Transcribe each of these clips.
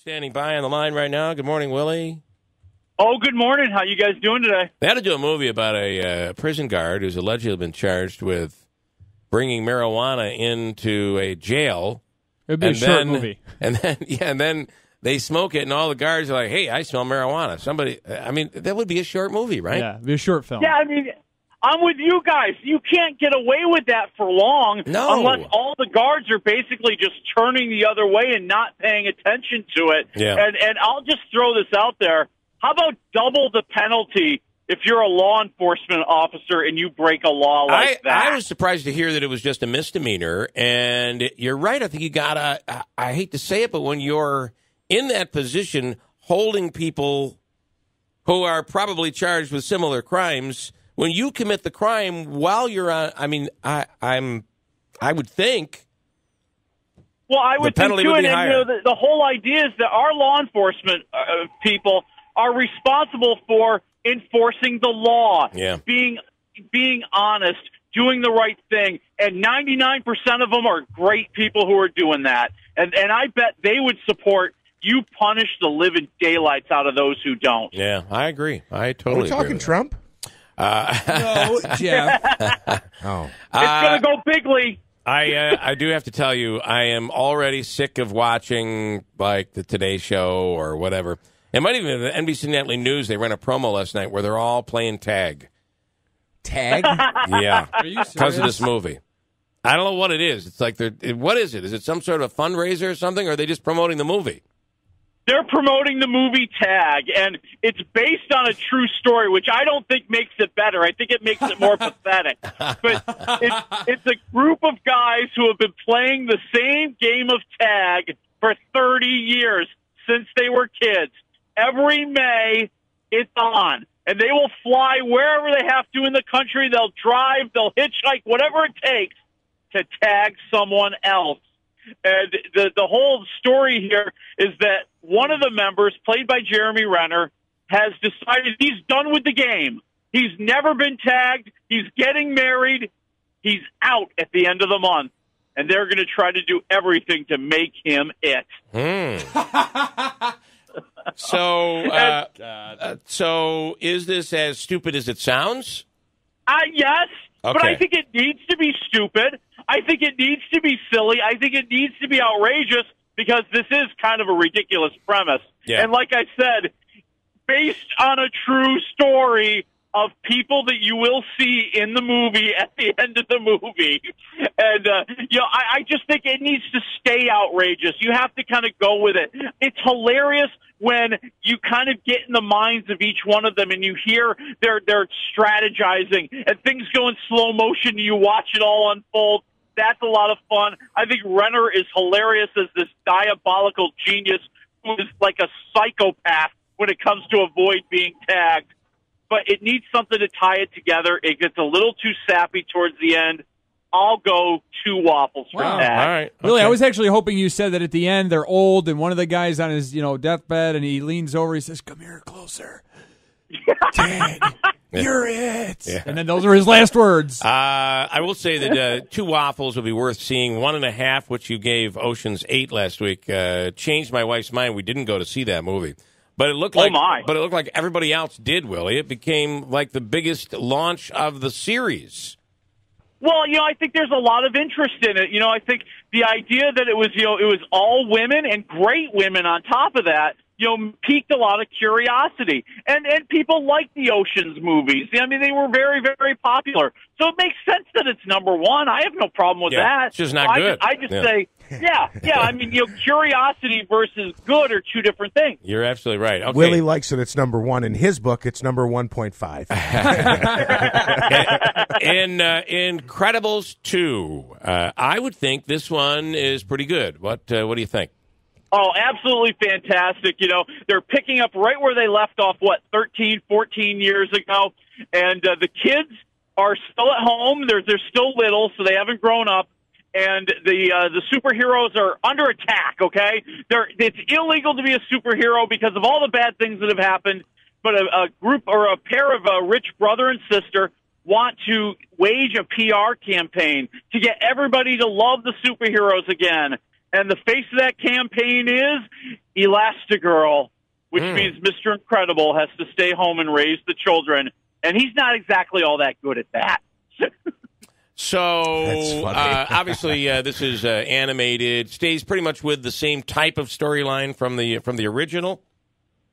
Standing by on the line right now. Good morning, Willie. Oh, good morning. How you guys doing today? They had to do a movie about a prison guard who's allegedly been charged with bringing marijuana into a jail. It would be a short movie. And then they smoke it, and all the guards are like, hey, I smell marijuana. That would be a short movie, right? Yeah, it'd be a short film. Yeah, I'm with you guys. You can't get away with that for long unless all the guards are basically just turning the other way and not paying attention to it. Yeah. And I'll just throw this out there. How about double the penalty if you're a law enforcement officer and you break a law like that? I was surprised to hear that it was just a misdemeanor. And you're right. I think you got to, I hate to say it, but when you're in that position holding people who are probably charged with similar crimes, when you commit the crime while you're on, I would think. Well, I would think too, and the whole idea is that our law enforcement people are responsible for enforcing the law, being honest, doing the right thing, and 99% of them are great people who are doing that. And I bet they would support you punish the living daylights out of those who don't. Yeah, I agree. I totally agree. Are we talking Trump? No, Jeff. Oh. It's going to go bigly. I do have to tell you, I am already sick of watching, like, the Today Show or whatever. It might even be the NBC Nightly News. They ran a promo last night where they're all playing tag. Tag? Yeah. Are you serious? Because of this movie. I don't know what it is. It's like, what is it? Is it some sort of fundraiser or something, or are they just promoting the movie? They're promoting the movie Tag, and it's based on a true story, which I don't think makes it better. I think it makes it more pathetic. But it's a group of guys who have been playing the same game of tag for 30 years since they were kids. Every May, it's on. And they will fly wherever they have to in the country. They'll drive, they'll hitchhike, whatever it takes to tag someone else. And the whole story here is that one of the members, played by Jeremy Renner, has decided he's done with the game. He's never been tagged. He's getting married. He's out at the end of the month. And they're going to try to do everything to make him it. So is this as stupid as it sounds? Yes, okay. But I think it needs to be stupid. I think it needs to be silly. I think it needs to be outrageous because this is kind of a ridiculous premise. Yeah. And like I said, based on a true story of people that you will see in the movie at the end of the movie. And, I just think it needs to stay outrageous. You have to kind of go with it. It's hilarious when you kind of get in the minds of each one of them and you hear they're strategizing and things go in slow motion and you watch it all unfold. That's a lot of fun. I think Renner is hilarious as this diabolical genius who is like a psychopath when it comes to avoid being tagged. But it needs something to tie it together. It gets a little too sappy towards the end. I'll go 2 waffles for that. All right. Really, okay. I was actually hoping you said that at the end they're old and one of the guys on his deathbed and he leans over. He says, "Come here closer, Tag, you're it." Yeah. And then those are his last words. I will say that 2 waffles would be worth seeing. 1.5, which you gave Ocean's 8 last week, changed my wife's mind. We didn't go to see that movie. But it looked like everybody else did, Willie. It became like the biggest launch of the series. Well, I think there's a lot of interest in it. I think the idea that it was all women and great women on top of that, piqued a lot of curiosity. And people like the Ocean's movies. They were very, very popular. So it makes sense that it's number 1. I have no problem with that. It's just not good. I just say, curiosity versus good are 2 different things. You're absolutely right. Okay. Willie likes it. It's number 1. In his book, it's number 1.5. In Incredibles 2, I would think this one is pretty good. What do you think? Oh, absolutely fantastic. They're picking up right where they left off, 13, 14 years ago. And the kids are still at home. They're still little, so they haven't grown up. And the superheroes are under attack, okay? It's illegal to be a superhero because of all the bad things that have happened. But a group or a pair of a rich brother and sister want to wage a PR campaign to get everybody to love the superheroes again. And the face of that campaign is Elastigirl, which means Mr. Incredible has to stay home and raise the children, and he's not exactly all that good at that. So, obviously, this is animated. Stays pretty much with the same type of storyline from the original.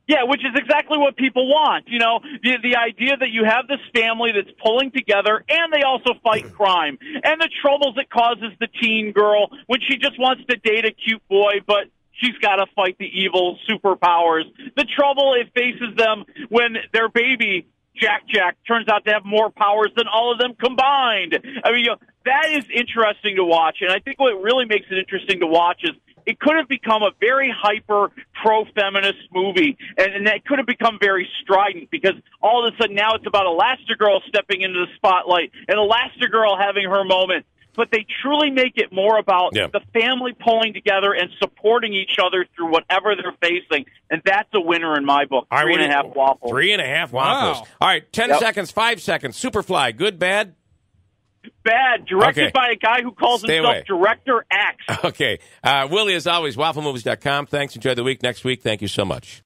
Yeah, which is exactly what people want. You know, the idea that you have this family that's pulling together, and they also fight crime, and the troubles it causes the teen girl when she just wants to date a cute boy, but she's got to fight the evil superpowers. The trouble it faces them when their baby Jack turns out to have more powers than all of them combined. I mean, that is interesting to watch, and I think what really makes it interesting to watch is it could have become a very hyper pro-feminist movie, and that could have become very strident because all of a sudden now it's about Elastigirl stepping into the spotlight and Elastigirl having her moment. But they truly make it more about the family pulling together and supporting each other through whatever they're facing. And that's a winner in my book. 3.5 waffles. 3.5 waffles. Wow. All right, 10 seconds, 5 seconds. Superfly, good, bad? Bad. Directed by a guy who calls himself Director X. Okay. Willie, as always, wafflemovies.com. Thanks. Enjoy the week. Next week, thank you so much.